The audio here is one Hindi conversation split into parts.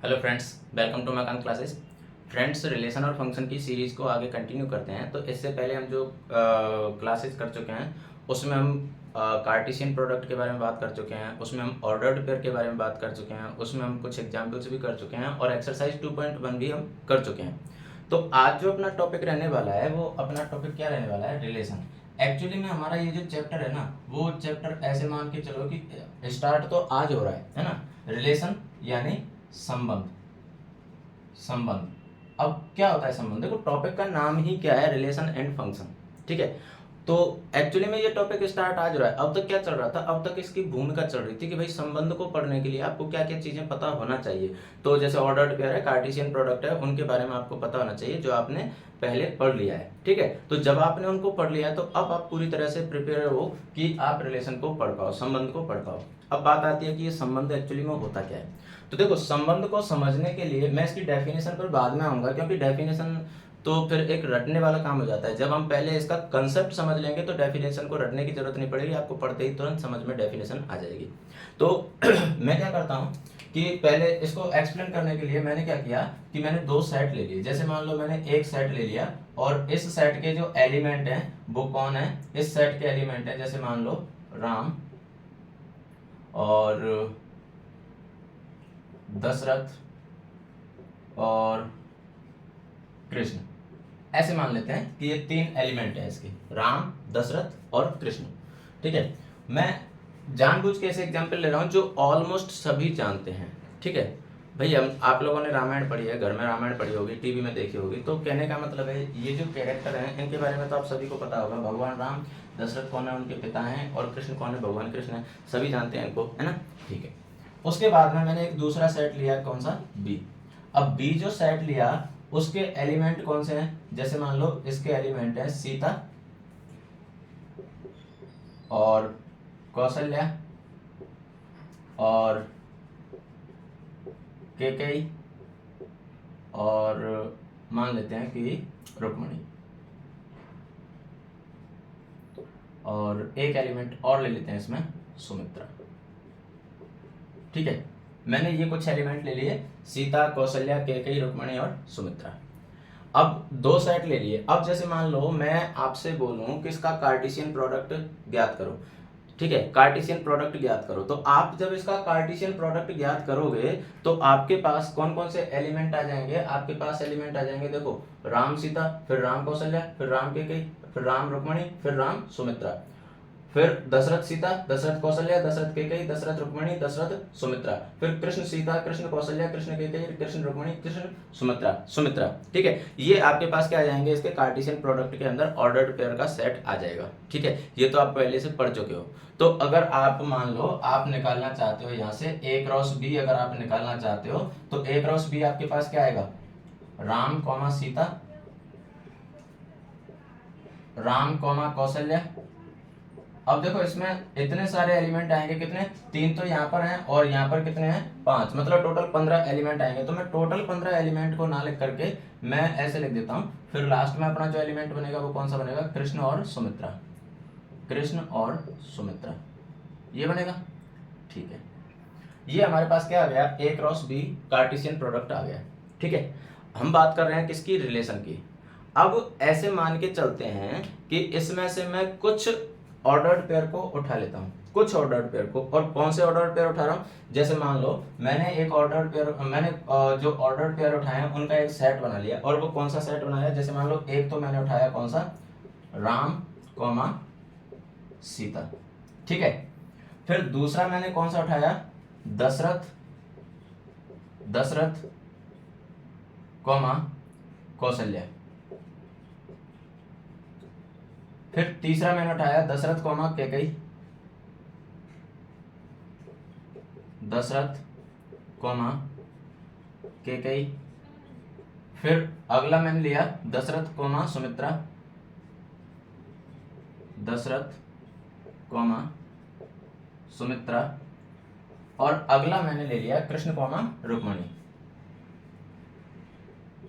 हेलो फ्रेंड्स, वेलकम टू मकान क्लासेस। फ्रेंड्स, रिलेशन और फंक्शन की सीरीज़ को आगे कंटिन्यू करते हैं। तो इससे पहले हम जो क्लासेस कर चुके हैं उसमें हम कार्टेशियन प्रोडक्ट के बारे में बात कर चुके हैं, उसमें हम ऑर्डर्ड पेयर के बारे में बात कर चुके हैं, उसमें हम कुछ एग्जाम्पल्स भी कर चुके हैं और एक्सरसाइज 2.1 भी हम कर चुके हैं। तो आज जो अपना टॉपिक रहने वाला है वो अपना टॉपिक क्या रहने वाला है? रिलेशन। एक्चुअली में हमारा ये जो चैप्टर है ना, वो चैप्टर ऐसे मान के चलो कि स्टार्ट तो आज हो रहा है ना। रिलेशन यानी संबंध। संबंध। अब क्या होता है संबंध? देखो, टॉपिक का नाम ही क्या है? Relation and function. ठीक है। तो एक्चुअली में ये टॉपिक स्टार्ट आज हो रहा है। अब तक क्या चल रहा था? अब तक इसकी भूमिका चल रही थी कि भाई संबंध को पढ़ने के लिए आपको क्या क्या चीजें पता होना चाहिए। तो जैसे ऑर्डर्ड पेयर है, कार्टेशियन प्रोडक्ट है, उनके बारे में आपको पता होना चाहिए जो आपने पहले पढ़ लिया है। ठीक है। तो जब आपने उनको पढ़ लिया है तो अब आप पूरी तरह से प्रिपेयर हो कि आप रिलेशन को पढ़ पाओ, संबंध को पढ़ पाओ। अब बात आती है कि ये संबंध एक्चुअली में होता क्या है। तो देखो, संबंध को समझने के लिए मैं इसकी डेफिनेशन पर बाद में आऊंगा, क्योंकि डेफिनेशन तो फिर एक रटने वाला काम हो जाता है। जब हम पहले इसका कंसेप्ट समझ लेंगे तो डेफिनेशन को रटने की जरूरत नहीं पड़ेगी, आपको पढ़ते ही तुरंत समझ में डेफिनेशन आ जाएगी। तो मैं क्या करता हूँ कि पहले इसको एक्सप्लेन करने के लिए मैंने क्या किया कि मैंने दो सेट ले लिए। जैसे मान लो मैंने एक सेट ले लिया और इस सेट के जो एलिमेंट हैं वो कौन है? इस सेट के एलिमेंट है जैसे मान लो राम और दशरथ और कृष्ण। ऐसे मान लेते हैं कि ये तीन एलिमेंट है इसके, राम, दशरथ और कृष्ण। ठीक है। मैं जानबूझ के ऐसे एग्जांपल ले रहा हूं जो ऑलमोस्ट सभी जानते हैं। ठीक है भाई, हम आप लोगों ने रामायण पढ़ी है, घर में रामायण पढ़ी होगी, टीवी में देखी होगी। तो कहने का मतलब है ये जो कैरेक्टर हैं इनके बारे में तो आप सभी को पता होगा। भगवान राम, दशरथ कौन है उनके पिता हैं, और कृष्ण कौन है? भगवान कृष्ण है। सभी जानते हैं इनको, है ना। ठीक है। उसके बाद में मैंने एक दूसरा सेट लिया, कौन सा? बी। अब बी जो सेट लिया उसके एलिमेंट कौन से हैं? जैसे मान लो इसके एलिमेंट है सीता और कौशल्या और कैकेयी और मान लेते हैं कि रुक्मणी, और एक एलिमेंट और ले लेते हैं इसमें, सुमित्रा। ठीक है। मैंने ये कुछ एलिमेंट ले लिए, सीता, कौशल्या, कैकेयी, रुक्मणी और सुमित्रा। अब दो सेट ले लिए। अब जैसे मान लो मैं आपसे बोलूं कि इसका कार्टेशियन प्रोडक्ट ज्ञात करो। ठीक है, कार्टेशियन प्रोडक्ट ज्ञात करो। तो आप जब इसका कार्टेशियन प्रोडक्ट ज्ञात करोगे तो आपके पास कौन कौन से एलिमेंट आ जाएंगे? आपके पास एलिमेंट आ जाएंगे, देखो, राम सीता, फिर राम कौशल्या, फिर राम कैकेयी, फिर राम रुक्मणी, फिर राम सुमित्रा, फिर दशरथ सीता, दशरथ कौशल्या, दशरथ कैकेयी, दशरथ रुक्मणी, दशरथ सुमित्रा, फिर कृष्ण सीता, कृष्ण कौशल्या, कृष्ण कैकेयी, कृष्ण रुक्मणी, कृष्ण सुमित्रा, सुमित्रा। ठीक है। ये आपके पास क्या आ जाएंगे? इसके कार्टेशियन प्रोडक्ट के अंदर ऑर्डर्ड पेयर का सेट आ जाएगा। ठीक है। ये तो आप पहले से पढ़ चुके हो। तो अगर आप मान लो आप निकालना चाहते हो यहाँ से ए क्रॉस बी, अगर आप निकालना चाहते हो तो ए क्रॉस बी आपके पास क्या आएगा? Ram comma Sita, Ram comma Kaushalya. अब देखो इसमें इतने सारे एलिमेंट आएंगे, कितने? तीन तो यहाँ पर हैं और यहाँ पर कितने हैं? पांच, मतलब टोटल 15 एलिमेंट आएंगे। तो मैं टोटल 15 एलिमेंट को ना लिख करके मैं ऐसे लिख देता हूँ। फिर लास्ट में अपना जो एलिमेंट बनेगा वो कौन सा बनेगा? कृष्ण और सुमित्रा, कृष्ण और सुमित्रा, ये बनेगा। ठीक है। ये हमारे पास क्या आ गया? ए क्रॉस बी कार्टेशियन प्रोडक्ट आ गया। ठीक है। हम बात कर रहे हैं किसकी? रिलेशन की। अब ऐसे मान के चलते हैं कि इसमें से मैं कुछ ऑर्डर्ड पेयर को उठा लेता हूं, कुछ ऑर्डर्ड पेयर को। और कौन से ऑर्डर्ड पेयर उठा रहा हूं? जैसे मान लो मैंने एक ऑर्डर्ड पेयर, जो ऑर्डर्ड पेयर उठाए हैं उनका एक सेट बना लिया। और वो कौन सा सेट बनाया? जैसे मान लो एक तो मैंने उठाया कौन सा? राम कौमा सीता। ठीक है। फिर दूसरा मैंने कौन सा उठाया? दशरथ, दशरथ कौमा कौशल्या। फिर तीसरा मैंने उठाया दशरथ कौमा कैकेयी, दशरथ कौमा कैकेयी। फिर अगला मैंने लिया दशरथ कौमा सुमित्रा, दशरथ कौमा सुमित्रा। और अगला मैंने ले लिया कृष्ण कौमा रुक्मणी,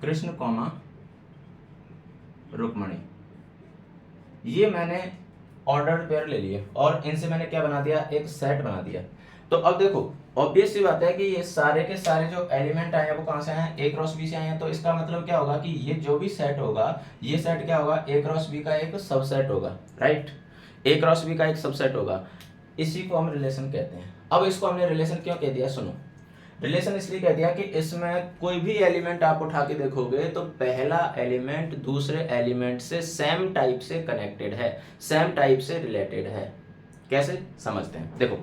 कृष्ण कौमा रुक्मणी। ये मैंने ऑर्डर्ड पेयर ले लिए और इनसे मैंने क्या बना दिया? एक सेट बना दिया। तो अब देखो ऑब्वियस सी बात है कि ये सारे के सारे जो एलिमेंट आए हैं वो कहाँ से आए हैं, ए क्रॉस बी से आए हैं। तो इसका मतलब क्या होगा कि ये जो भी सेट होगा, ये सेट क्या होगा, ए क्रॉस बी का एक सबसेट होगा, राइट। ए क्रॉस बी का एक सबसेट होगा, इसी को हम रिलेशन कहते हैं। अब इसको हमने रिलेशन क्यों कह दिया, सुनो। रिलेशन इसलिए कह दिया कि इसमें कोई भी एलिमेंट आप उठा के देखोगे तो पहला एलिमेंट दूसरे एलिमेंट से सेम टाइप से कनेक्टेड है, सेम टाइप से रिलेटेड है। कैसे समझते हैं, देखो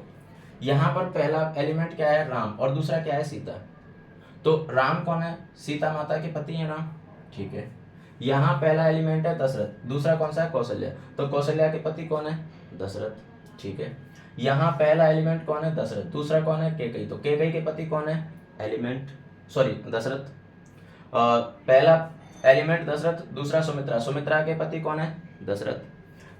यहाँ पर पहला एलिमेंट क्या है, राम, और दूसरा क्या है, सीता। तो राम कौन है, सीता माता के पति है राम, ठीक है। यहाँ पहला एलिमेंट है दशरथ, दूसरा कौन सा है, कौशल्या। तो कौशल्या के पति कौन है, दशरथ, ठीक है। यहाँ पहला एलिमेंट कौन है, दशरथ, दूसरा कौन है, कैकेयी। तो कैकेयी के पति कौन है, एलिमेंट सॉरी दशरथ। पहला एलिमेंट दशरथ, दूसरा सुमित्रा, सुमित्रा के पति कौन है, दशरथ।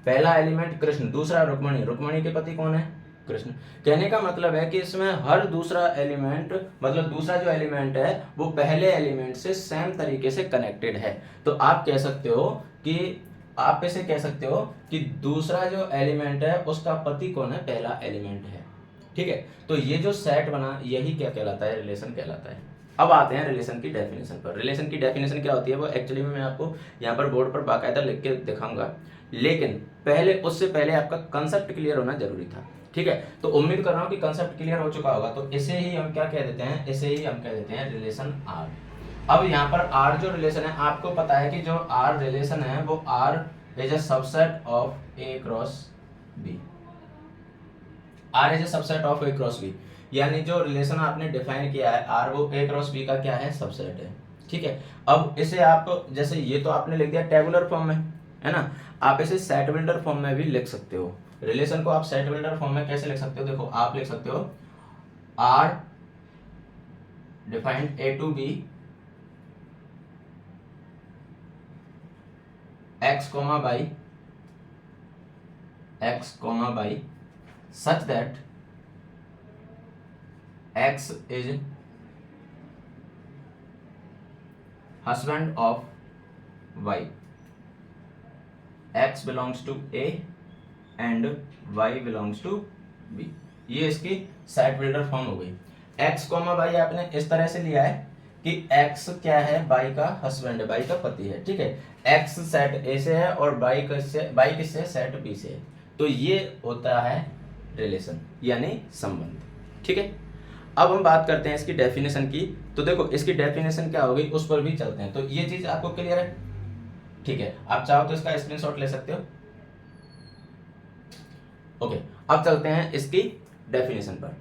पहला एलिमेंट कृष्ण, दूसरा रुक्मणी, रुक्मणी के पति कौन है, कृष्ण। कहने का मतलब है कि इसमें हर दूसरा एलिमेंट, मतलब दूसरा जो एलिमेंट है वो पहले एलिमेंट से सेम तरीके से कनेक्टेड है। तो आप कह सकते हो कि आप इसे कह सकते हो कि दूसरा जो एलिमेंट है उसका पति कौन है, पहला एलिमेंट है, ठीक है। तो ये जो सेट बना यही क्या कहलाता है, रिलेशन कहलाता है। अब आते हैं रिलेशन की डेफिनेशन पर। रिलेशन की डेफिनेशन क्या होती है वो एक्चुअली में मैं आपको यहाँ पर बोर्ड पर बाकायदा लिख के दिखाऊंगा, लेकिन पहले उससे पहले आपका कंसेप्ट क्लियर होना जरूरी था, ठीक है। तो उम्मीद कर रहा हूँ कि कंसेप्ट क्लियर हो चुका होगा। तो इसे ही हम क्या कह देते हैं, इसे ही हम कह देते हैं रिलेशन आर। अब यहाँ पर आर जो रिलेशन है, आपको पता है कि जो आर रिलेशन है वो R is a subset of A cross B. R is a subset of A cross B, यानी जो रिलेशन आपने डिफाइन किया है आर, वो ए क्रॉस बी का क्या है, सबसेट है, ठीक है। अब इसे आप जैसे ये तो आपने लिख दिया टेबुलर फॉर्म में, है ना, आप इसे सेट बिल्डर फॉर्म में भी लिख सकते हो। रिलेशन को आप सेट बिल्डर फॉर्म में कैसे लिख सकते हो, देखो आप लिख सकते हो R defined A to B X comma y such that x is husband of y, x belongs to a and y belongs to b। ये इसकी सेट बिल्डर फॉर्म हो गई। x कॉमा बाई आपने इस तरह से लिया है कि x क्या है, बाई का हस्बैंड है, बाई का पति है, ठीक है। x सेट a से है और बाई किससे, सेट b से है। तो ये होता है रिलेशन यानी संबंध, ठीक है। अब हम बात करते हैं इसकी डेफिनेशन की। तो देखो इसकी डेफिनेशन क्या होगी उस पर भी चलते हैं। तो ये चीज आपको क्लियर है, ठीक है। आप चाहो तो इसका स्क्रीनशॉट ले सकते हो, ओके। अब चलते हैं इसकी डेफिनेशन पर।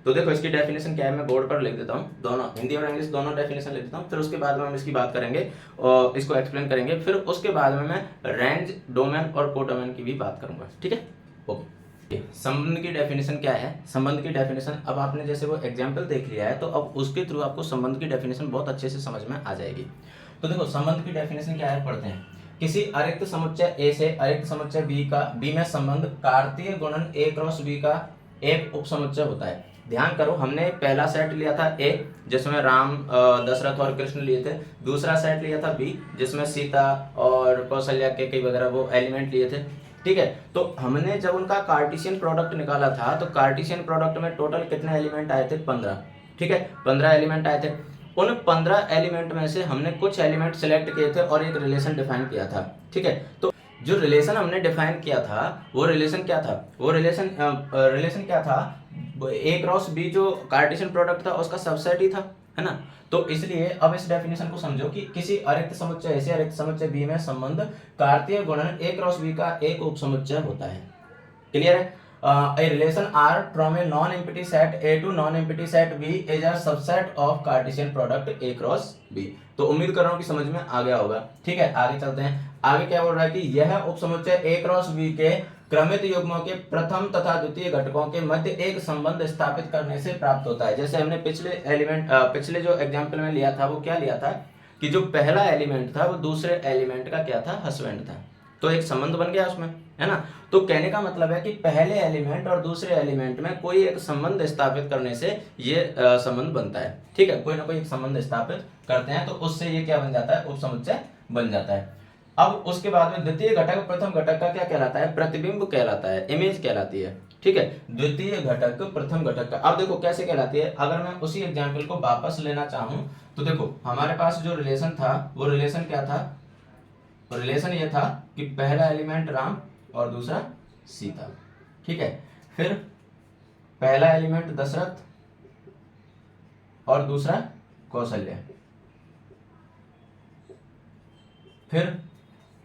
तो देखो इसकी डेफिनेशन क्या है, मैं बोर्ड पर लिख देता हूँ, दोनों हिंदी और इंग्लिश दोनों डेफिनेशन लिख देता हूँ, फिर उसके बाद में हम इसकी बात करेंगे और इसको एक्सप्लेन करेंगे, फिर उसके बाद में मैं रेंज, डोमेन और कोडोमेन की भी बात करूंगा, ठीक है, ओके। संबंध की डेफिनेशन क्या है, संबंध की डेफिनेशन अब आपने जैसे वो एग्जाम्पल देख लिया है तो अब उसके थ्रू आपको संबंध की डेफिनेशन बहुत अच्छे से समझ में आ जाएगी। तो देखो संबंध की डेफिनेशन क्या है, पढ़ते हैं। किसी अरिक्त समुच्चय ए से अरिक्त समुच्चय बी में संबंध कार्तीय गुणन ए क्रॉस बी का एक उपसमुच्चय होता है। ध्यान करो हमने पहला सेट लिया था ए जिसमें राम, दशरथ और कृष्ण लिए थे, दूसरा सेट लिया था बी जिसमें सीता और कौशल्या, कैकेयी वगैरह वो एलिमेंट लिए थे, ठीक है। तो हमने जब उनका कार्टेशियन प्रोडक्ट निकाला था तो कार्टेशियन प्रोडक्ट में टोटल कितने एलिमेंट आए थे, 15, ठीक है, 15 एलिमेंट आए थे। उन 15 एलिमेंट में से हमने कुछ एलिमेंट सिलेक्ट किए थे और एक रिलेशन डिफाइन किया था, ठीक है। तो जो रिलेशन हमने डिफाइन किया था वो रिलेशन क्या था, वो रिलेशन क्या था, ए क्रॉस बी जो कार्टेशियन प्रोडक्ट था उसका सबसेट ही था, है ना। तो इसलिए अब इस डेफिनेशन को समझो कि किसी अरिक्त समुच्चय से अरिक्त समुच्चय बी में संबंध कार्तीय गुणन ए क्रॉस बी का एक उपसमुच्चय होता है, क्लियर है। A relation R from a non-empty set A to non-empty set B is a subset of Cartesian product A cross B। तो उम्मीद कर रहा हूँ कि समझ में आ गया होगा, ठीक है। आगे चलते हैं, आगे क्या बोल रहा है कि यह उपसमुच्चय A क्रॉस B के क्रमित युग्मों के प्रथम तथा द्वितीय घटकों के मध्य एक संबंध स्थापित करने से प्राप्त होता है। जैसे हमने पिछले जो एग्जाम्पल में लिया था वो क्या लिया था कि जो पहला एलिमेंट था वो दूसरे एलिमेंट का क्या था, हस्बैंड था, तो एक संबंध बन गया उसमें, है ना। तो कहने का मतलब है कि पहले एलिमेंट और दूसरे एलिमेंट में कोई एक संबंध स्थापित करने से ये संबंध बनता है, ठीक है। कोई ना कोई एक संबंध स्थापित करते हैं तो उससे ये क्या बन जाता है, उपसमुच्चय बन जाता है। अब उसके बाद में द्वितीय घटक प्रथम घटक का क्या कहलाता है, प्रतिबिंब कहलाता है, इमेज कहलाती है, ठीक है, द्वितीय घटक प्रथम घटक का। अब देखो कैसे कहलाती है, अगर मैं उसी एग्जाम्पल को वापस लेना चाहूं तो देखो हमारे पास जो रिलेशन था वो रिलेशन क्या था, रिलेशन ये था कि पहला एलिमेंट राम और दूसरा सीता। ठीक है, फिर पहला एलिमेंट दशरथ और दूसरा कौशल्या, फिर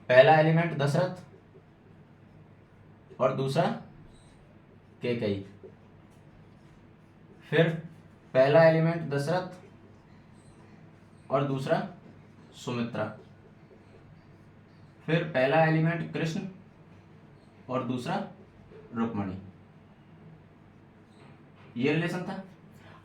पहला एलिमेंट दशरथ और दूसरा कैकेयी, फिर पहला एलिमेंट दशरथ और दूसरा सुमित्रा, फिर पहला एलिमेंट कृष्ण और दूसरा रुक्मणी। ये रिलेशन था।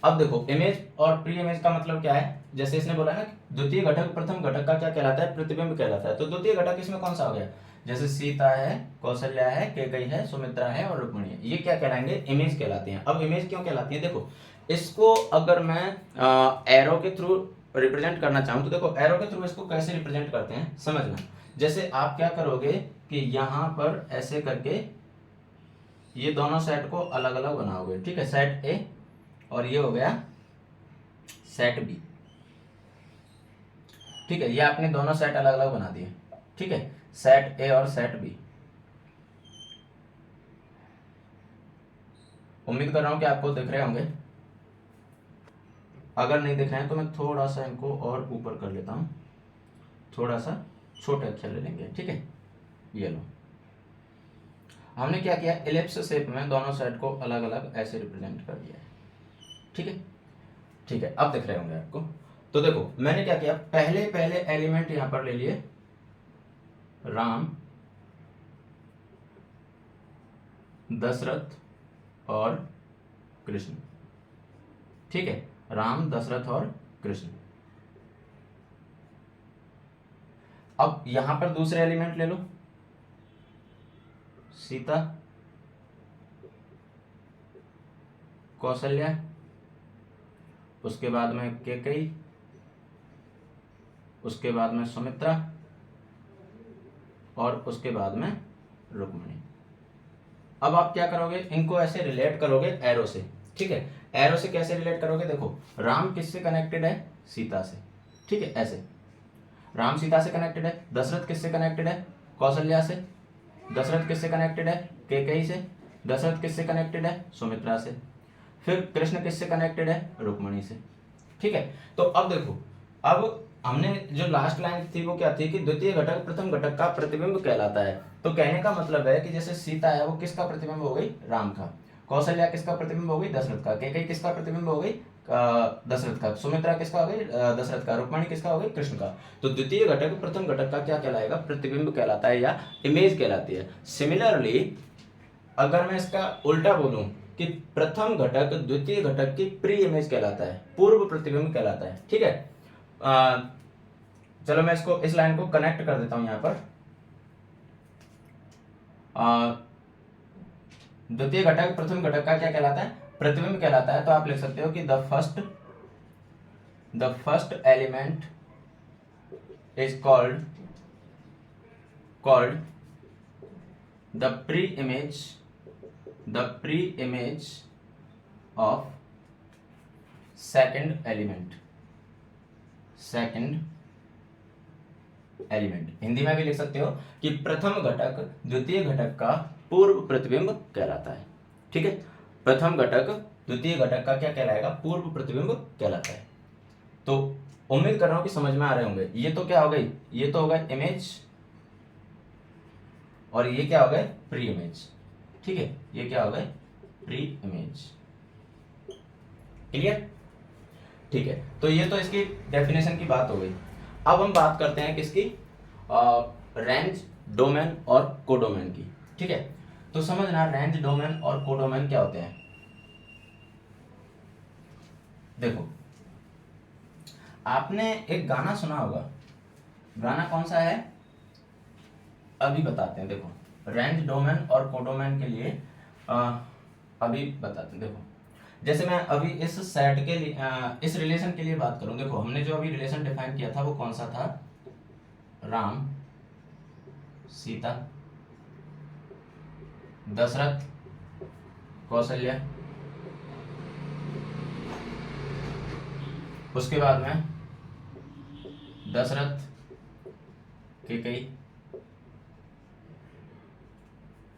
अब देखो इमेज और प्री इमेज का मतलब क्या है, जैसे इसने बोला ना द्वितीय घटक प्रथम घटक का क्या कहलाता है, प्रतिबिंब कहलाता है। तो द्वितीय घटक इसमें कौन सा हो गया, जैसे सीता है, कौशल्या है, कैकेयी है, सुमित्रा है और रुक्मणी है, ये क्या कहलाएंगे, इमेज कहलाते हैं। अब इमेज क्यों कहलाती है, देखो इसको अगर मैं एरो के थ्रू रिप्रेजेंट करना चाहूँ तो देखो एरो के थ्रू इसको कैसे रिप्रेजेंट करते हैं समझना। जैसे आप क्या करोगे कि यहाँ पर ऐसे करके ये दोनों सेट को अलग अलग बनाओगे। ठीक है, सेट ए और ये हो गया सेट बी। ठीक है, ये आपने दोनों सेट अलग अलग बना दिए। ठीक है, सेट ए और सेट बी। उम्मीद कर रहा हूं कि आपको दिख रहे होंगे, अगर नहीं दिख रहे हैं तो मैं थोड़ा सा इनको और ऊपर कर लेता हूं, थोड़ा सा छोटे अक्षर ले लेंगे। ठीक है, ये लो, हमने क्या किया, एलिप्स शेप में दोनों सेट को अलग अलग ऐसे रिप्रेजेंट कर दिया है। ठीक है, ठीक है, अब दिख रहे होंगे आपको। तो देखो मैंने क्या किया, पहले पहले एलिमेंट यहां पर ले लिए राम, दशरथ और कृष्ण। ठीक है, राम, दशरथ और कृष्ण। अब यहां पर दूसरे एलिमेंट ले लो, सीता, कौशल्या, उसके बाद में कैकेयी, उसके बाद में सुमित्रा और उसके बाद में रुक्मणी। अब आप क्या करोगे, इनको ऐसे रिलेट करोगे एरो से। ठीक है, एरो से कैसे रिलेट करोगे, देखो राम किससे कनेक्टेड है, सीता से। ठीक है, ऐसे राम सीता से कनेक्टेड है, दशरथ किससे कनेक्टेड है, कौशल्या से, दशरथ किससे कनेक्टेड है, कैकेयी से, दशरथ किससे कनेक्टेड है, सुमित्रा से, फिर कृष्ण किससे कनेक्टेड है, रुक्मणी से। ठीक है, तो अब देखो, अब हमने जो लास्ट लाइन थी वो क्या थी कि द्वितीय घटक प्रथम घटक का प्रतिबिंब कहलाता है। तो कहने का मतलब है कि जैसे सीता है वो किसका प्रतिबिंब हो गई, राम का, कौशल्या किसका प्रतिबिंब हो गई, दशरथ का, कैकेयी किसका प्रतिबिंब हो गई, दशरथ का, सुमित्रा किसका हो गई, दशरथ का, रुक्मणी किसका हो गई, कृष्ण का। तो द्वितीय घटक प्रथम घटक का क्या कहलाएगा, प्रतिबिंब कहलाता है या इमेज कहलाती है। सिमिलरली अगर मैं इसका उल्टा बोलूं कि प्रथम घटक द्वितीय घटक की प्री इमेज कहलाता है, पूर्व प्रतिबिंब कहलाता है। ठीक है, चलो मैं इसको इस लाइन को कनेक्ट कर देता हूं यहां पर। द्वितीय घटक प्रथम घटक का क्या कहलाता है, प्रतिबिंब कहलाता है। तो आप लिख सकते हो कि the first element is called the pre image of second element. Hindi में भी लिख सकते हो कि प्रथम घटक द्वितीय घटक का पूर्व प्रतिबिंब कहलाता है। ठीक है, प्रथम घटक द्वितीय घटक का क्या कहलाएगा, पूर्व प्रतिबिंब कहलाता है। तो उम्मीद कर रहा हूं कि समझ में आ रहे होंगे। ये तो क्या हो गई, ये तो हो गया इमेज और ये क्या हो गए, प्री इमेज। ठीक है, ये क्या हो गए, प्री इमेज। क्लियर? ठीक है, तो ये तो इसकी डेफिनेशन की बात हो गई। अब हम बात करते हैं किसकी, रेंज, डोमेन और कोडोमेन की। ठीक है, तो समझना रेंज, डोमेन और कोडोमेन क्या होते हैं। देखो आपने एक गाना सुना होगा, गाना कौन सा है अभी बताते हैं। देखो रेंज, डोमेन और कोडोमेन के लिए अभी बताते हैं। देखो जैसे मैं अभी इस सेट के लिए इस रिलेशन के लिए बात करूं, देखो हमने जो अभी रिलेशन डिफाइन किया था वो कौन सा था, राम, सीता, दशरथ कौशल्या, उसके बाद में दशरथ, कैकेयी,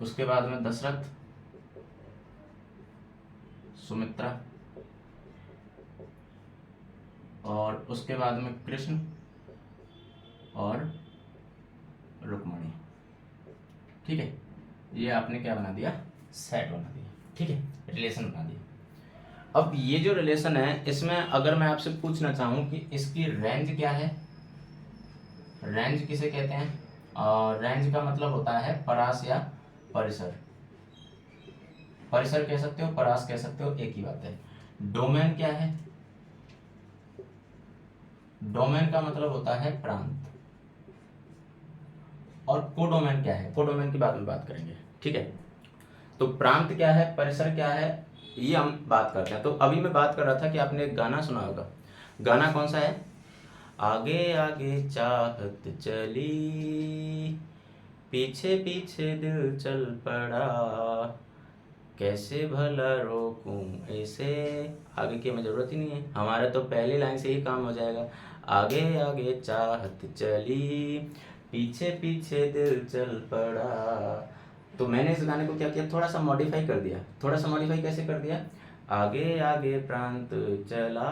उसके बाद में दशरथ, सुमित्रा, और उसके बाद में कृष्ण और रुक्मणी। ठीक है, ये आपने क्या बना दिया, सेट बना दिया। ठीक है, रिलेशन बना दिया। अब ये जो रिलेशन है, इसमें अगर मैं आपसे पूछना चाहूं कि इसकी रेंज क्या है, रेंज किसे कहते हैं, और रेंज का मतलब होता है परास या परिसर। परिसर कह सकते हो, परास कह सकते हो, एक ही बात है। डोमेन क्या है, डोमेन का मतलब होता है प्रांत। और कोडोमेन क्या है, कोडोमेन की बाद में बात करेंगे। ठीक है, तो प्रांत क्या है, परिसर क्या है, ये हम बात करते हैं। तो अभी मैं बात कर रहा था कि आपने एक गाना सुना होगा। गाना कौन सा है, आगे आगे चाहत चली, पीछे पीछे दिल चल पड़ा, कैसे भला रोकूं इसे। आगे की हमें जरूरत ही नहीं है, हमारा तो पहली लाइन से ही काम हो जाएगा। आगे आगे चाहत चली, पीछे पीछे दिल चल पड़ा। तो मैंने इस गाने को क्या किया, थोड़ा सा मॉडिफाई कर दिया। थोड़ा सा मॉडिफाई कैसे कर दिया, आगे आगे प्रांत चला,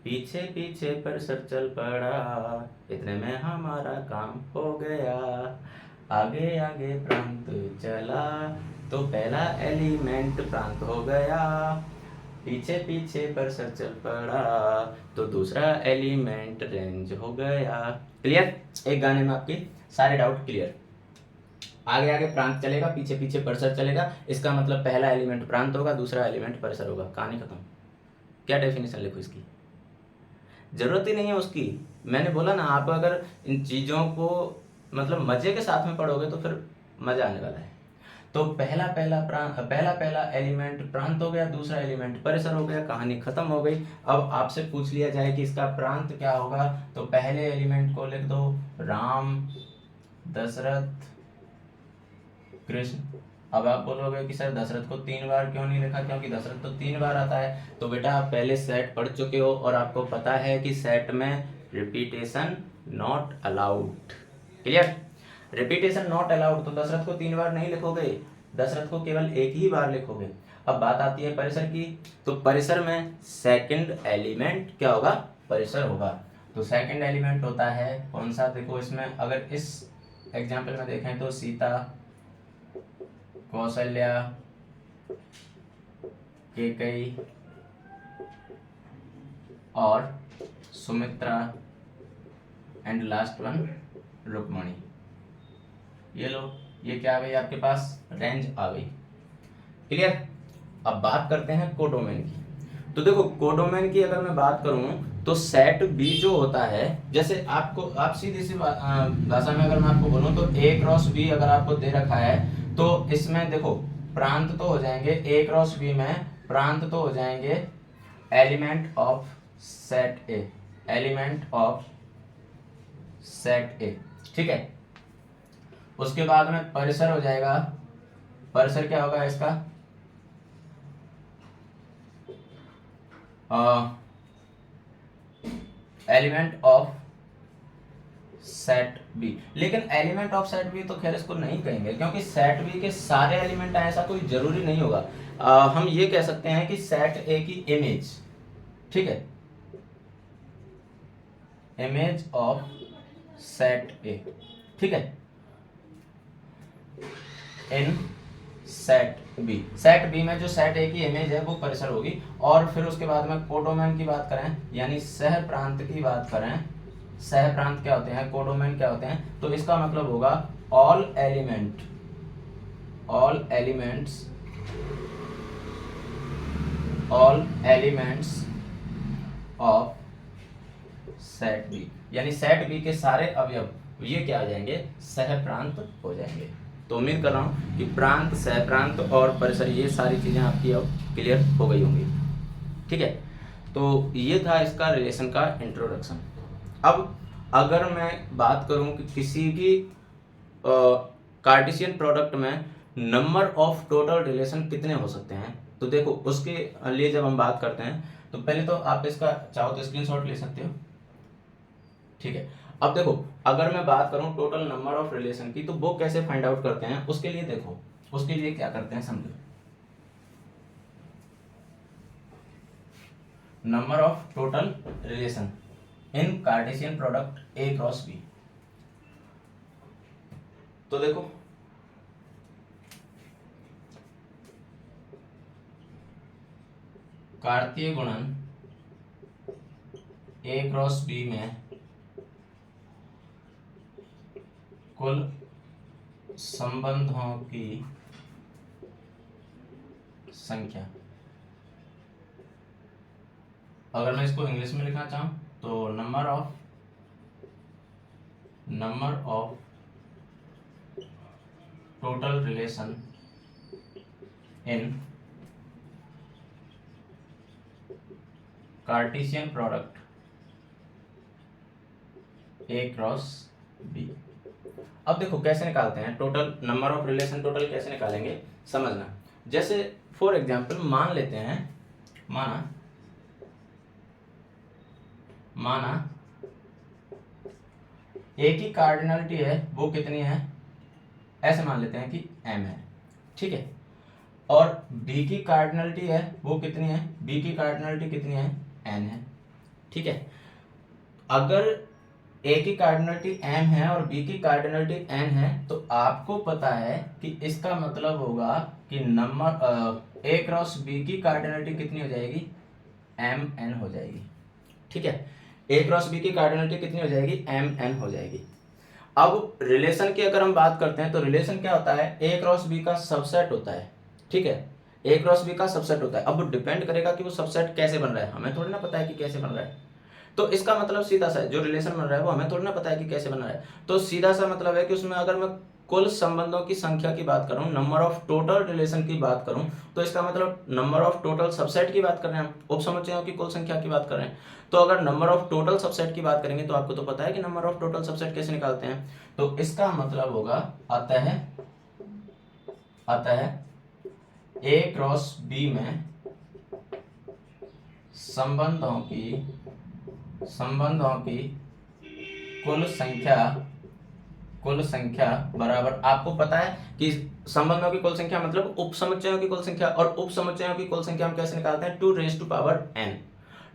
पीछे पीछे परिसर चल पड़ा, इतने में हमारा काम हो गया। आगे आगे प्रांत चला, तो पहला एलिमेंट प्रांत हो गया, पीछे पीछे परिसर चल पड़ा, तो दूसरा एलिमेंट रेंज हो गया। क्लियर, एक गाने में आपके सारे डाउट क्लियर। आगे आगे प्रांत चलेगा, पीछे पीछे परिसर चलेगा, इसका मतलब पहला एलिमेंट प्रांत होगा, दूसरा एलिमेंट परिसर होगा, कहानी खत्म। क्या डेफिनेशन लिखो इसकी, जरूरत ही नहीं है उसकी। मैंने बोला ना, आप अगर इन चीज़ों को मतलब मजे के साथ में पढ़ोगे तो फिर मजा आने वाला है। तो पहला पहला एलिमेंट प्रांत हो गया, दूसरा एलिमेंट परिसर हो गया, कहानी खत्म हो गई। अब आपसे पूछ लिया जाए कि इसका प्रांत क्या होगा, तो पहले एलिमेंट को लिख दो राम, दशरथ, कृष्ण। अब आप बोलोगे कि सर दशरथ को 3 बार क्यों नहीं लिखा, क्योंकि दशरथ तो 3 बार आता है। तो बेटा आप पहले सेट पढ़ चुके हो और आपको पता है कि सेट में repetition not allowed. Clear, repetition not allowed, तो दशरथ को 3 बार नहीं लिखोगे, दशरथ को केवल एक ही बार लिखोगे। अब बात आती है परिसर की, तो परिसर में सेकंड एलिमेंट क्या होगा, परिसर होगा। तो सेकंड एलिमेंट होता है कौन सा, देखो इसमें अगर इस एग्जाम्पल में देखें तो सीता, कौशल्या, कैकेयी और Sumitra and last one Rukmani. ये लो, ये क्या आ गई आपके पास, रेंज आ गई। क्लियर, अब बात करते हैं कोडोमेन की। तो देखो कोडोमेन की अगर मैं बात करूं तो सेट बी जो होता है, जैसे आपको आप सीधी सी भाषा में अगर मैं आपको बोलूं तो ए क्रॉस बी अगर आपको दे रखा है, तो इसमें देखो प्रांत तो हो जाएंगे, ए क्रॉस बी में प्रांत तो हो जाएंगे element of set A, element of set A. ठीक है, उसके बाद में परिसर हो जाएगा, परिसर क्या होगा इसका, एलिमेंट ऑफ सेट बी। लेकिन एलिमेंट ऑफ सेट बी तो खैर इसको नहीं कहेंगे, क्योंकि सेट बी के सारे एलिमेंट आए ऐसा कोई जरूरी नहीं होगा। हम ये कह सकते हैं कि सेट ए की इमेज, ठीक है, इमेज ऑफ सेट ए, ठीक है, in set B, set B में जो सेट ए की इमेज है वो परिसर होगी। और फिर उसके बाद में कोडोमेन की बात करें, यानी सह प्रांत की बात करें, सह प्रांत क्या होते हैं, कोडोमेन क्या होते हैं, तो इसका मतलब होगा all element, all elements, all elements of set B, यानी सेट बी के सारे अवयव ये क्या आ जाएंगे, सह प्रांत हो जाएंगे। तो उम्मीद कर रहा हूँ कि प्रांत, सह प्रांत और परिसर ये सारी चीज़ें आपकी अब क्लियर हो गई होंगी। ठीक है, तो ये था इसका रिलेशन का इंट्रोडक्शन। अब अगर मैं बात करूँ कि किसी भी कार्टेशियन प्रोडक्ट में नंबर ऑफ टोटल रिलेशन कितने हो सकते हैं। तो देखो उसके लिए जब हम बात करते हैं तो पहले तो आप इसका चाहो तो स्क्रीनशॉट ले सकते हो, ठीक है। अब देखो अगर मैं बात करूं टोटल नंबर ऑफ रिलेशन की, तो वो कैसे फाइंड आउट करते हैं, उसके लिए देखो उसके लिए क्या करते हैं समझो। Number of total relation in Cartesian product A cross B. तो देखो कार्तीय गुणन ए क्रॉस बी में कुल संबंधों की संख्या, अगर मैं इसको इंग्लिश में लिखना चाहूं तो number of total relation in Cartesian product A cross B. अब देखो कैसे निकालते हैं total number of relation, total कैसे निकालेंगे समझना। जैसे फॉर एग्जांपल मान लेते हैं, माना ए की कार्डिनलिटी है वो कितनी है, ऐसे मान लेते हैं कि m है, ठीक है। और b की कार्डिनलिटी है वो कितनी है, b की कार्डिनलिटी कितनी है, n है, ठीक है। अगर a की कार्डिनलिटी m है और b की कार्डिनलिटी n है तो आपको पता है कि इसका मतलब होगा कि नंबर a क्रॉस b की कार्डिनलिटी कितनी हो जाएगी, mn हो जाएगी, ठीक है। a क्रॉस b की कार्डिनलिटी कितनी हो जाएगी, mn हो जाएगी। अब रिलेशन की अगर हम बात करते हैं तो रिलेशन क्या होता है, a क्रॉस b का सबसेट होता है, ठीक है। a क्रॉस b का सबसेट होता है। अब वो डिपेंड करेगा कि वो सबसेट कैसे बन रहा है, हमें थोड़ी ना पता है कि कैसे बन रहा है। तो इसका मतलब सीधा सा जो रिलेशन बन रहा है वो हमें थोड़ी ना पता है कि कैसे बन रहा है। तो सीधा सा मतलब है कि उसमें अगर मैं कुल संबंधों की संख्या की बात करूं, नंबर ऑफ टोटल रिलेशन की बात करूं, तो इसका मतलब नंबर ऑफ टोटल सबसेट की बात कर रहे हैं हम, उपसमुच्चयों की कुल संख्या की बात कर रहे हैं। तो अगर नंबर ऑफ टोटल सबसेट की बात करेंगे तो आपको तो पता है कि नंबर ऑफ टोटल सबसेट कैसे निकालते हैं। तो इसका मतलब होगा आता है ए क्रॉस बी में संबंधों की कुल संख्या बराबर, आपको पता है कि संबंधों की कुल संख्या मतलब उपसमुच्चयों की कुल संख्या, और उपसमुच्चयों की कुल संख्या हम कैसे निकालते हैं, 2 raised to power n।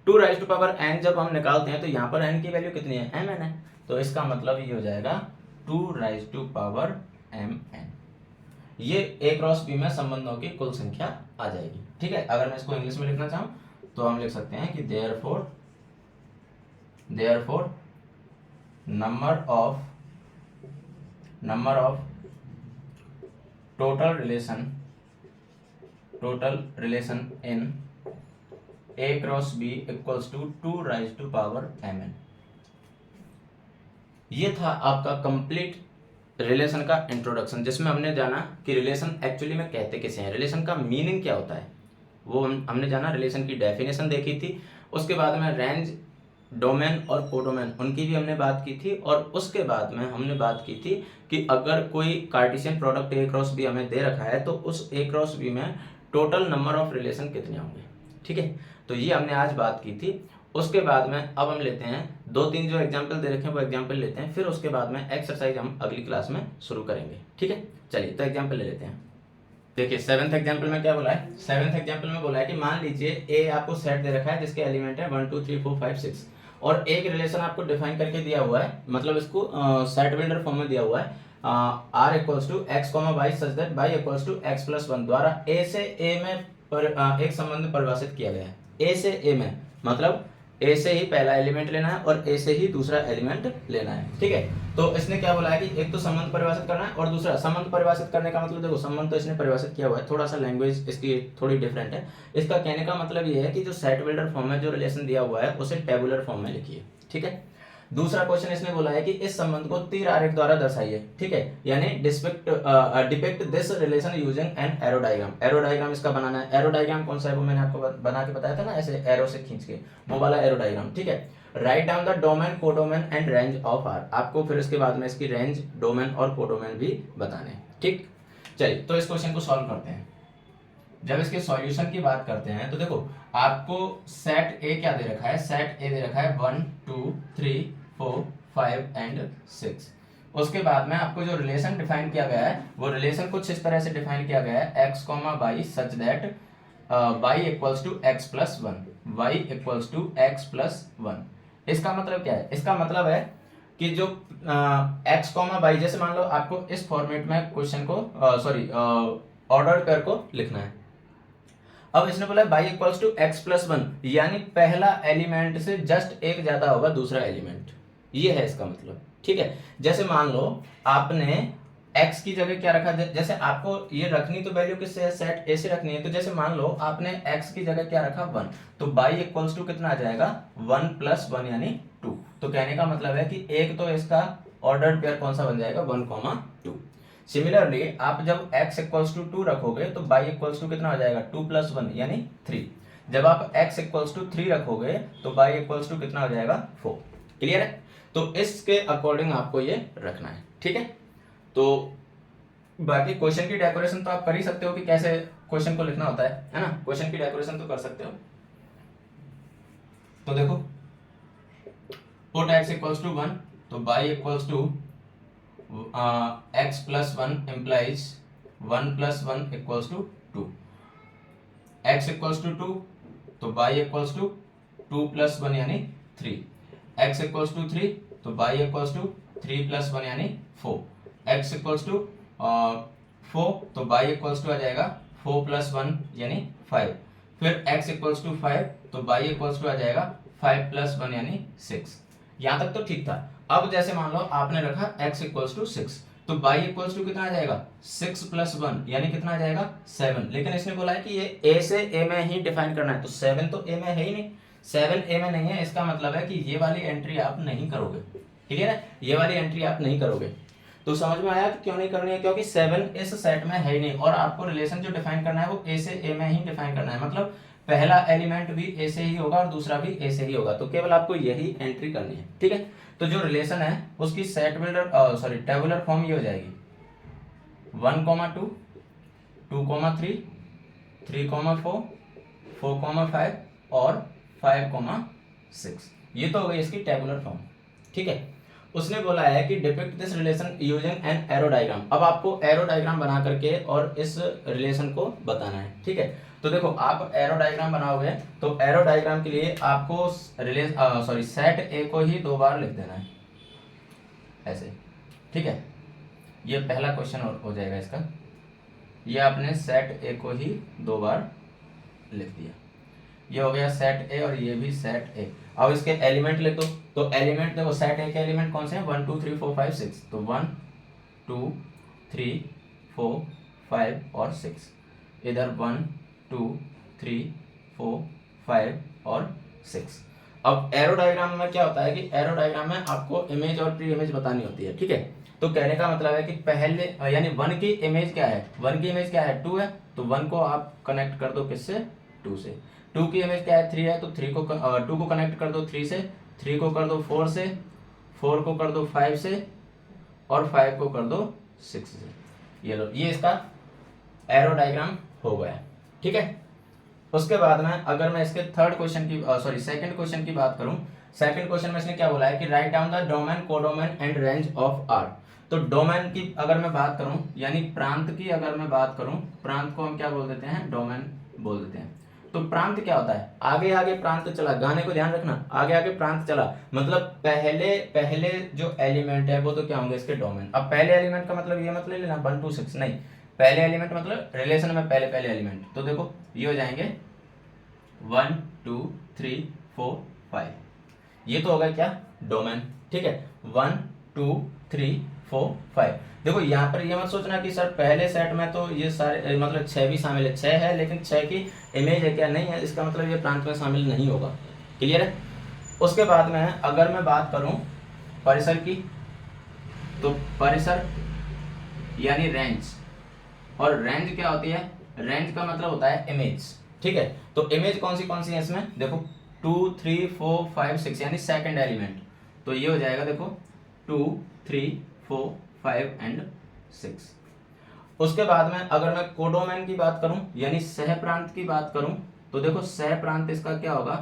2 raised to power n जब हम निकालते हैं तो यहाँ पर n की वैल्यू कितनी है, mn है। तो इसका मतलब ये हो जाएगा 2 raised to power mn। ये a क्रॉस b में संबंधों की कुल संख्या आ जाएगी, ठीक है। अगर मैं इसको इंग्लिश में लिखना चाहूँ तो हम लिख सकते हैं कि therefore number of total relation in a cross b equals to 2 raised to power mn। ये था आपका कंप्लीट रिलेशन का इंट्रोडक्शन, जिसमें हमने जाना कि रिलेशन एक्चुअली में कहते किसे हैं, रिलेशन का मीनिंग क्या होता है वो हमने जाना, रिलेशन की डेफिनेशन देखी थी। उसके बाद में रेंज, डोमेन और कोडोमेन उनकी भी हमने बात की थी। और उसके बाद में हमने बात की थी कि अगर कोई Cartesian product A cross B हमें दे रखा है तो उस ए क्रॉस बी में टोटल नंबर ऑफ रिलेशन कितने होंगे, ठीक है। तो ये हमने आज बात की थी। उसके बाद में अब हम लेते हैं 2-3 जो एग्जाम्पल दे रखे हैं वो एग्जाम्पल लेते हैं, फिर उसके बाद में एक्सरसाइज हम अगली क्लास में शुरू करेंगे, ठीक है। चलिए तो एग्जाम्पल ले लेते हैं। देखिए 7th एग्जाम्पल में क्या बोला है, 7th एग्जाम्पल में बोला है कि मान लीजिए ए आपको सेट दे रखा है जिसके एलिमेंट है 1 2 3 4 5 6, और एक रिलेशन आपको डिफाइन करके दिया हुआ है, मतलब इसको सेट बिल्डर फॉर्म में दिया हुआ है, r equals to x, y such that y equals to x+1 द्वारा a से a में एक संबंध परिभाषित किया गया है। a से a में मतलब a से ही पहला एलिमेंट लेना है और a से ही दूसरा एलिमेंट लेना है, ठीक है। तो इसने क्या बोला है कि एक तो संबंध परिभाषित करना है और दूसरा संबंध परिभाषित करने का मतलब देखो संबंध तो इसने परिभाषित किया हुआ है, थोड़ा सा लैंग्वेज इसकी थोड़ी डिफरेंट है। इसका कहने का मतलब ये है कि जो सेट बिल्डर फॉर्म में जो रिलेशन दिया हुआ है उसे टेबुलर फॉर्म में लिखिए, ठीक है। दूसरा क्वेश्चन इसने बोला है कि इस संबंध को तीर आरेख द्वारा दर्शाइए, ठीक है, यानी depict this relation using an arrow diagram. Arrow diagram इसका बनाना है। एरो डायग्राम कौन सा है वो मैंने आपको बना के बताया था ना, ऐसे एरो से खींच के, वो वाला एरो डायग्राम, ठीक है। Write down the domain, codomain and range of R. आपको फिर इसके बाद में इसकी रेंज, डोमेन और कोडोमेन भी बताने, ठीक। चलिए तो इस क्वेश्चन को सॉल्व करते हैं। जब इसके सॉल्यूशन की बात करते हैं तो देखो आपको सेट ए क्या दे रखा है, सेट ए दे रखा है 1 2 3 4 5 एंड 6। उसके बाद में आपको जो रिलेशन डिफाइन किया गया है वो रिलेशन कुछ इस तरह से डिफाइन किया गया है, x y such that y equals to x plus 1, y equals to x plus 1। इसका मतलब क्या है, इसका मतलब है कि जो x y, जैसे मान लो आपको इस फॉर्मेट में क्वेश्चन को ऑर्डर्ड पेयर को लिखना है। अब इसने बोला y equals to x plus 1, यानी पहला एलिमेंट से जस्ट एक ज्यादा होगा दूसरा एलिमेंट, ये है इसका मतलब। ठीक है, जैसे मान लो आपने x की जगह क्या रखा, जैसे आपको ये रखनी तो वैल्यू किससे है, सेट ए से रखनी है। तो जैसे मान लो आपने x की जगह क्या रखा 1, तो y इक्वल्स टू कितना आ जाएगा 1 प्लस 1 यानी 2। तो कहने का मतलब है कि एक तो इसका ऑर्डर्ड पेयर कौन सा बन जाएगा 1, 2। सिमिलरली आप जब x इक्वल्स टू 2 रखोगे तो y इक्वल्स टू कितना हो जाएगा 2 प्लस 1 यानी 3। जब आप x इक्वल्स टू 3 रखोगे तो y इक्वल्स टू कितना हो जाएगा 4। क्लियर है, तो इसके अकॉर्डिंग आपको ये रखना है। ठीक है, तो बाकी क्वेश्चन की डेकोरेशन तो आप कर ही सकते हो कि कैसे क्वेश्चन को लिखना होता है ना, क्वेश्चन की डेकोरेशन तो कर सकते हो। तो देखो पुट x इक्वल्स टू 1, तो y equals to x plus 1 implies 1 plus 1 equals to 2। x equals to 2, तो y इक्वल्स टू 2 प्लस 1 यानी 3। x इक्वल्स टू 3, तो y इक्वल्स टू 3 प्लस 1 यानी 4। x इक्वल्स टू 4, तो y इक्वल्स टू आ जाएगा 4 प्लस 1 यानी 5। फिर x इक्वल्स टू 5, तो y इक्वल्स टू आ जाएगा 5 प्लस 1 यानी 6। यहाँ तक तो ठीक था। अब जैसे मान लो आपने रखा x इक्वल्स टू 6, तो y इक्वल्स टू कितना आ जाएगा 6 प्लस 1 यानी कितना आ जाएगा 7। लेकिन इसने बोला है कि ये a से a में ही डिफाइन करना है, तो 7 तो a में है ही नहीं, 7 a में नहीं है। इसका मतलब है कि ये वाली एंट्री आप नहीं करोगे। क्लियर है, ये वाली एंट्री आप नहीं करोगे। तो समझ में आया कि क्यों नहीं करनी है, क्योंकि 7 इस सेट में है ही नहीं, और आपको रिलेशन जो डिफाइन करना है वो a से a में ही डिफाइन करना है। मतलब पहला एलिमेंट भी a से ही होगा और दूसरा भी a से ही होगा, तो केवल आपको यही एंट्री करनी है। ठीक है, तो जो रिलेशन है उसकी सेट बिल्डर टेबुलर फॉर्म ये हो जाएगी 1, 2, 2, 3, 3, 4, 4, 5 और 5, 6। ये तो हो गई इसकी टेबुलर फॉर्म। ठीक है, उसने बोला है कि depict this relation using an arrow diagram. अब आपको एरो डायग्राम बना करके और इस रिलेशन को बताना है। ठीक है, तो देखो आप एरो डायग्राम बनाओगे तो एरो डायग्राम के लिए आपको सेट ए को ही 2 बार लिख देना है ऐसे। ठीक है, ये पहला क्वेश्चन हो जाएगा इसका। ये आपने सेट ए को ही 2 बार लिख दिया, ये हो गया सेट ए और ये भी सेट ए। अब इसके एलिमेंट लिख दो, तो एलिमेंट देखो सेट ए के एलिमेंट कौन से हैं 1 2 3 4 5 6, तो 1 2 3 4 5 और 6। इधर 1 2 3 4 5 और 6। अब एरो डायग्राम में क्या होता है कि एरो डायग्राम में आपको इमेज और प्री इमेज बतानी होती है। ठीक है, तो कहने का मतलब है कि पहले यानी 1 की इमेज क्या है, 1 की इमेज क्या है 2 है, तो 1 को आप कनेक्ट कर दो किससे 2 से। 2 की इमेज क्या है 3 है, तो 2 को कनेक्ट कर दो 3 से, 3 को कर दो 4 से, 4 को कर दो 5 से और 5 को कर दो 6 से। ये लो, ये इसका एरो डायग्राम हो गया। ठीक है, उसके बाद में अगर मैं इसके सेकंड क्वेश्चन की बात करूं, सेकंड क्वेश्चन में इसने क्या बोला है कि write down the domain, codomain and range of R. तो डोमेन की अगर मैं बात करूं यानी प्रांत की अगर मैं बात करूं, प्रांत को हम क्या बोल देते हैं डोमेन बोल देते हैं। तो प्रांत क्या होता है, आगे आगे प्रांत चला, गाने को ध्यान रखना, आगे आगे प्रांत चला मतलब पहले जो एलिमेंट है वो तो क्या होंगे इसके डोमेन। अब पहले एलिमेंट का मतलब ये मतलब लेना 1 2 6 नहीं, पहले एलिमेंट मतलब रिलेशन में पहले एलिमेंट। तो देखो ये हो जाएंगे 1 2 3 4 5, ये तो होगा क्या डोमेन। ठीक है, 1 2 3 4 5। देखो यहाँ पर ये मत सोचना कि सर पहले सेट में तो ये सारे मतलब 6 भी शामिल है, 6 है लेकिन 6 की इमेज है क्या, नहीं है, इसका मतलब ये प्रांत में शामिल नहीं होगा। क्लियर है, उसके बाद में अगर मैं बात करूं परिसर की, तो परिसर यानी रेंज, और रेंज क्या होती है, रेंज का मतलब होता है इमेज। ठीक है, तो इमेज कौन सी है इसमें, देखो 2 3 4 5 6 यानी सेकंड एलिमेंट, तो ये हो जाएगा देखो 2 3 4 5 एंड 6। उसके बाद में अगर मैं कोडोमेन की बात करूं यानी सह प्रांत की बात करूं तो देखो सह प्रांत इसका क्या होगा,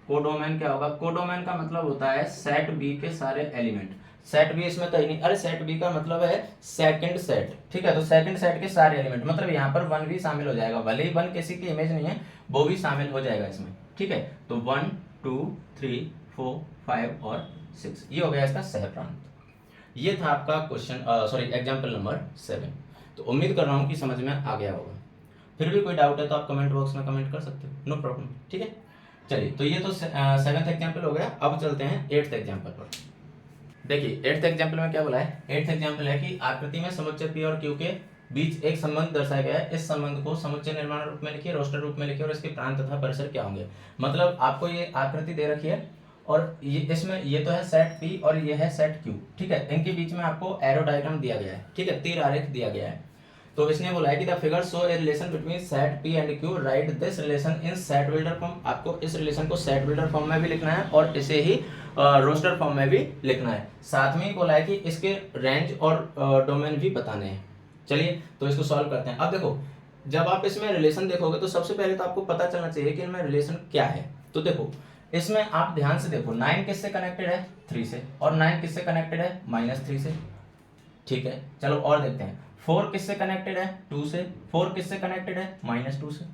कोडोमेन क्या होगा, कोडोमेन का मतलब होता है सेट बी के सारे एलिमेंट। सेट बी इसमें कहीं नहीं, अरे सेट बी का मतलब है सेकंड सेट, ठीक है, तो सेकंड सेट के सारे एलिमेंट, मतलब यहाँ पर वन भी शामिल हो जाएगा, भले ही वन किसी की इमेज नहीं है वो भी शामिल हो जाएगा इसमें, ठीक है। तो 1 2 3 4 5 और 6 ये हो गया इसका सह प्रांत। ये था आपका क्वेश्चन सॉरी एग्जाम्पल नंबर 7। तो उम्मीद कर रहा हूँ कि समझ में आ गया होगा। फिर भी कोई डाउट है तो आप कमेंट बॉक्स में कमेंट कर सकते हो, नो प्रॉब्लम, ठीक है। चलिए, तो ये तो 7th एग्जाम्पल हो गया। अब चलते हैं 8th एग्जाम्पल पर। देखिए 8th एग्जाम्पल में क्या बोला है, 8th एग्जाम्पल है कि आकृति में समुच्चय पी और क्यू के बीच एक संबंध दर्शाया गया है। इस संबंध को समुच्चय निर्माण रूप में लिखिए, रोस्टर रूप में लिखिए और इसके प्रांत तथा परिसर क्या होंगे। मतलब आपको ये आकृति दे रखी है और ये इसमें ये तो है सेट पी और ये है सेट क्यू, ठीक है। इनके बीच में आपको एरो डायग्राम दिया गया है, ठीक है, तीर आरेख दिया गया है। तो इसने बोला है कि the figure show a relation between set P and Q, right this relation in set builder form. आपको इस रिलेशन को सेट बिल्डर फॉर्म में भी लिखना है और इसे ही रोस्टर फॉर्म में भी लिखना है। साथ में ही बोला है कि इसके रेंज और डोमेन भी बताने हैं। चलिए तो इसको सॉल्व करते हैं। अब देखो, जब आप इसमें रिलेशन देखोगे तो सबसे पहले तो आपको पता चलना चाहिए कि इनमें रिलेशन क्या है। तो देखो इसमें आप ध्यान से देखो, 9 किससे कनेक्टेड है, 3 से, और 9 किससे कनेक्टेड है, -3 से, ठीक है। चलो और देखते हैं, 4 किससे कनेक्टेड है, 2 से, 4 किससे कनेक्टेड है, -2 से,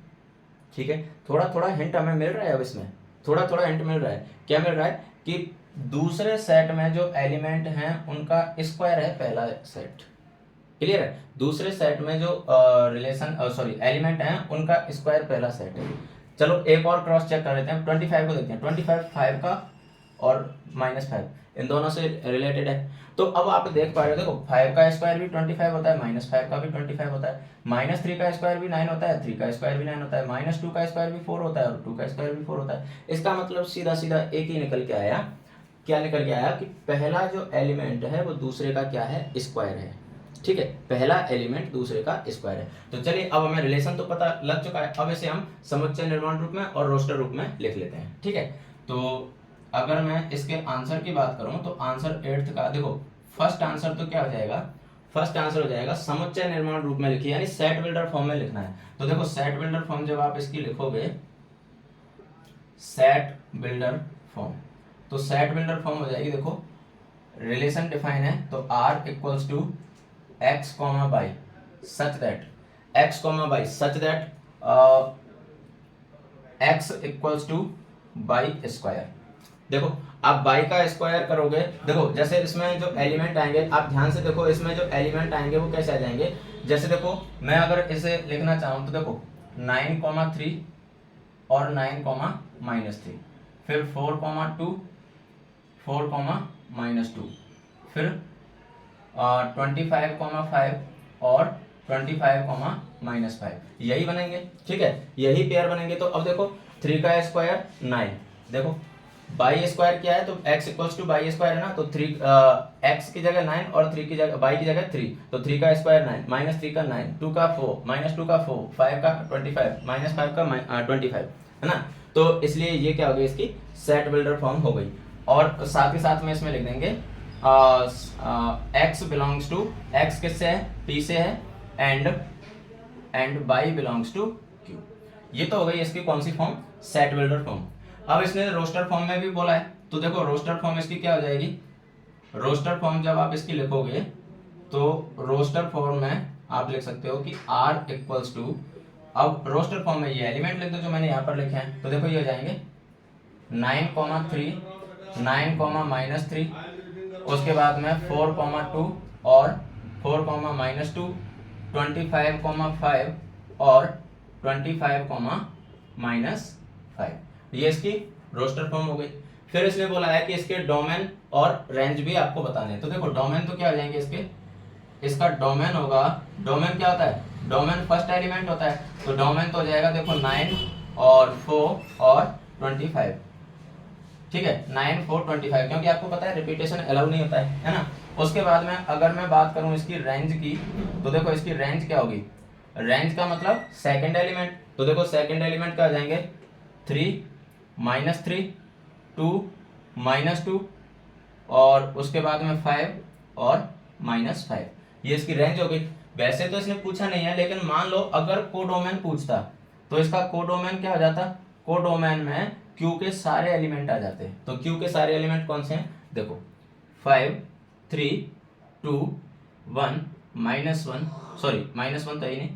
ठीक है। थोड़ा थोड़ा हिंट हमें मिल रहा है, अब इसमें थोड़ा थोड़ा हिंट मिल रहा है। क्या मिल रहा है कि दूसरे सेट में जो एलिमेंट हैं उनका स्क्वायर है पहला सेट, क्लियर है। दूसरे सेट में जो रिलेशन सॉरी एलिमेंट हैं उनका स्क्वायर पहला सेट है। चलो एक और क्रॉस चेक कर लेते हैं, 25 को देखते हैं, 25 5 का और -5 इन दोनों से रिलेटेड है। तो अब आप देख पा रहे हो, देखो 5 का स्क्वायर भी 25 होता है, -5 का भी 25 होता है, -3 का स्क्वायर भी 9 होता है, 3 का स्क्वायर भी 9 होता है, -2 का स्क्वायर भी 4 होता है और 2 का स्क्वायर भी 4 होता है। इसका मतलब सीधा सीधा एक ही निकल के आया, क्या निकल के आया कि पहला जो एलिमेंट है वो दूसरे का क्या है, स्क्वायर है, ठीक है। पहला एलिमेंट दूसरे का स्क्वायर है। तो चलिए अब हमें रिलेशन तो पता लग चुका है, अब इसे हम समुच्चय निर्माण रूप में और रोस्टर रूप में लिख लेते हैं, ठीक है। तो अगर मैं इसके आंसर की बात करूं तो आंसर 8th का, देखो फर्स्ट आंसर तो क्या हो जाएगा, फर्स्ट आंसर हो जाएगा समुच्चय निर्माण रूप में लिखिए, यानी सेट बिल्डर फॉर्म में लिखना है। तो देखो सेट बिल्डर फॉर्म जब आप इसकी लिखोगे, सेट बिल्डर फॉर्म, तो सेट बिल्डर फॉर्म हो जाएगी, देखो रिलेशन डिफाइन है तो R equals to x, y such that x, y such that x equals to y square. देखो आप बाई का स्क्वायर करोगे, देखो जैसे इसमें जो एलिमेंट आएंगे आप ध्यान से देखो, इसमें जो एलिमेंट आएंगे वो कैसे आ जाएंगे। जैसे देखो मैं अगर इसे लिखना चाहूँ तो देखो 9,3 और 9,-3, फिर 4,2 4,-2, फिर 25,5 और 25,-5 यही बनेंगे, ठीक है, यही पेयर बनेंगे। तो अब देखो 3 का स्क्वायर 9, देखो बाई स्क्वायर क्या है तो x equals to y square है ना, तो 3 x की जगह 9 और 3 की जगह बाई की जगह 3, तो 3 का स्क्वायर 9, -3 का 9, 2 का 4, -2 का 4, 5 का 25, -5 का 25, है ना। तो इसलिए ये क्या हो गई, इसकी सेट बिल्डर फॉर्म हो गई। और साथ ही साथ में इसमें लिख देंगे x बिलोंग्स टू, x किससे है, p से है, and y belongs to q। ये तो हो गई इसकी कौन सी फॉर्म, सेट बिल्डर फॉर्म। अब इसने रोस्टर फॉर्म में भी बोला है, तो देखो रोस्टर फॉर्म इसकी क्या हो जाएगी, रोस्टर फॉर्म जब आप इसकी लिखोगे तो रोस्टर फॉर्म में आप लिख सकते हो कि R इक्वल्स टू, अब रोस्टर फॉर्म में ये एलिमेंट लिख दो जो मैंने यहाँ पर लिखे हैं, तो देखो ये हो जाएंगे 9,3, 9,-3, उसके बाद में 4,2 और 4,-2, 25,5 और 25,-5, ये इसकी रोस्टर फॉर्म हो गई। फिर इसने बोला है कि इसके डोमेन और रेंज भी आपको बताने हैं। तो देखो डोमेन तो क्या हो जाएंगे इसके, इसका डोमेन होगा, डोमेन क्या होता है, डोमेन फर्स्ट एलिमेंट होता है, तो डोमेन तो हो जाएगा देखो 9 और 4 और 25, ठीक है, 9 4 25, क्योंकि आपको पता है रिपीटेशन अलाउ नहीं होता है ना। उसके बाद में अगर मैं बात करूं इसकी रेंज की, तो देखो इसकी रेंज क्या होगी, रेंज का मतलब सेकंड एलिमेंट, तो देखो सेकंड एलिमेंट क्या आ जाएंगे 3, -3, 2, -2 और उसके बाद में 5 और -5, ये इसकी रेंज हो गई। वैसे तो इसने पूछा नहीं है, लेकिन मान लो अगर कोडोमेन पूछता तो इसका कोडोमेन क्या हो जाता, कोडोमेन में क्यू के सारे एलिमेंट आ जाते। तो क्यू के सारे एलिमेंट कौन से हैं, देखो 5 3 2 1 -1, सॉरी -1 तो ही नहीं,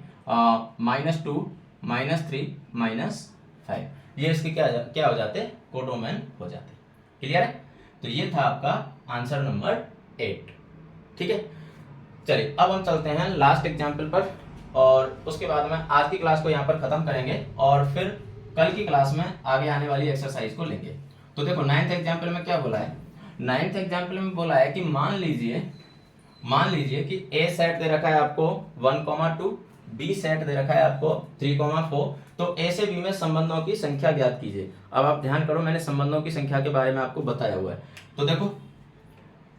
-2 -3 -5, ये इसके क्या हो जाते, कोडोमेन हो जाते। क्लियर है। तो ये था आपका आंसर नंबर 8। ठीक है, चलिए अब हम चलते हैं लास्ट एग्जाम्पल पर, और उसके बाद में आज की क्लास को यहाँ पर खत्म करेंगे और फिर कल की क्लास में आगे आने वाली एक्सरसाइज को लेंगे। तो देखो 9th एग्जाम्पल में क्या बोला है, 9th एग्जाम्पल में बोला है कि मान लीजिए कि ए सेट दे रखा है आपको 1,2, बी सेट दे रखा है आपको 3,4, तो ए से बी में संबंधों की संख्या ज्ञात कीजिए। अब आप ध्यान करो, मैंने संबंधों की संख्या के बारे में आपको बताया हुआ है। तो देखो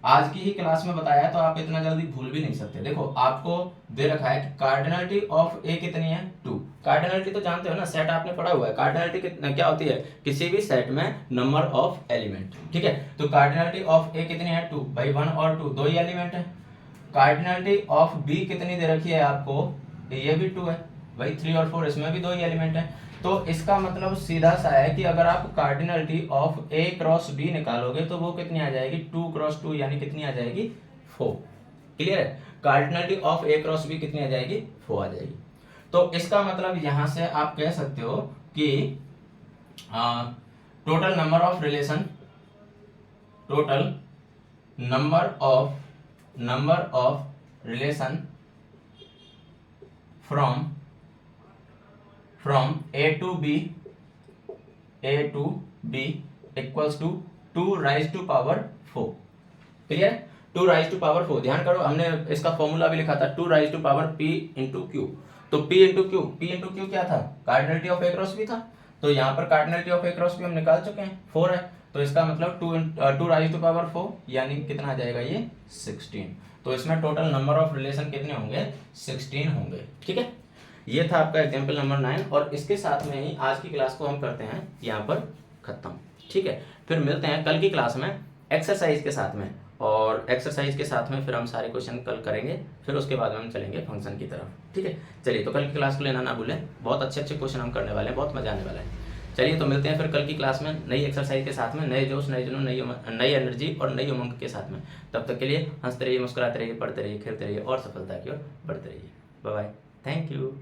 आज की ही क्लास में बताया है, तो आप इतना जल्दी भूल भी नहीं सकते। देखो आपको दे रखा है कि कार्डिनलिटी ऑफ ए कितनी है, 2। कार्डिनलिटी तो जानते हो ना, सेट आपने पढ़ा हुआ है। कार्डिनलिटी क्या होती है, किसी भी सेट में नंबर ऑफ एलिमेंट। ठीक है, तो कार्डिनलिटी ऑफ ए कितनी है, 2 भाई 1 और 2 दो ही एलिमेंट है। कार्डिनलिटी ऑफ बी कितनी दे रखी है आपको, ये भी 2 है भाई, 3 और 4 इसमें भी दो ही एलिमेंट है। तो इसका मतलब सीधा सा है कि अगर आप cardinality of A cross B निकालोगे तो वो कितनी आ जाएगी, 2 क्रॉस 2 यानी कितनी आ जाएगी, 4। क्लियर है, cardinality of A cross B कितनी आ जाएगी, 4 आ जाएगी। तो इसका मतलब यहां से आप कह सकते हो कि total number of relation, total number of relation from A to B equals to 2 raise to power 4। Clear है, 2 राइज टू पावर 4। ध्यान करो, हमने इसका फॉर्मूला भी लिखा था 2 raise to power P into Q. तो P इंटू क्यू क्या था, cardinality of A cross B था। तो यहाँ पर cardinality of A cross B हम निकाल चुके हैं, 4 है। तो इसका मतलब 2 राइज टू पावर 4 यानी कितना आ जाएगा, ये 16। तो इसमें टोटल नंबर ऑफ रिलेशन कितने होंगे, 16 होंगे। ठीक है, ये था आपका एग्जाम्पल नंबर 9, और इसके साथ में ही आज की क्लास को हम करते हैं यहाँ पर खत्म। ठीक है, फिर मिलते हैं कल की क्लास में एक्सरसाइज के साथ में, और एक्सरसाइज के साथ में फिर हम सारे क्वेश्चन कल करेंगे, फिर उसके बाद में हम चलेंगे फंक्शन की तरफ। ठीक है, चलिए तो कल की क्लास को लेना ना भूलें, बहुत अच्छे क्वेश्चन हम करने वाले हैं, बहुत मजा आने वाला है। चलिए तो मिलते हैं फिर कल की क्लास में नई एक्सरसाइज के साथ में, नए जोश, नए जुनून, नई एनर्जी और नई उमंग के साथ में। तब तक के लिए हंसते रहिए, मुस्कुराते रहिए, पढ़ते रहिए, खेलते रहिए और सफलता की ओर बढ़ते रहिए। Bye bye, thank you.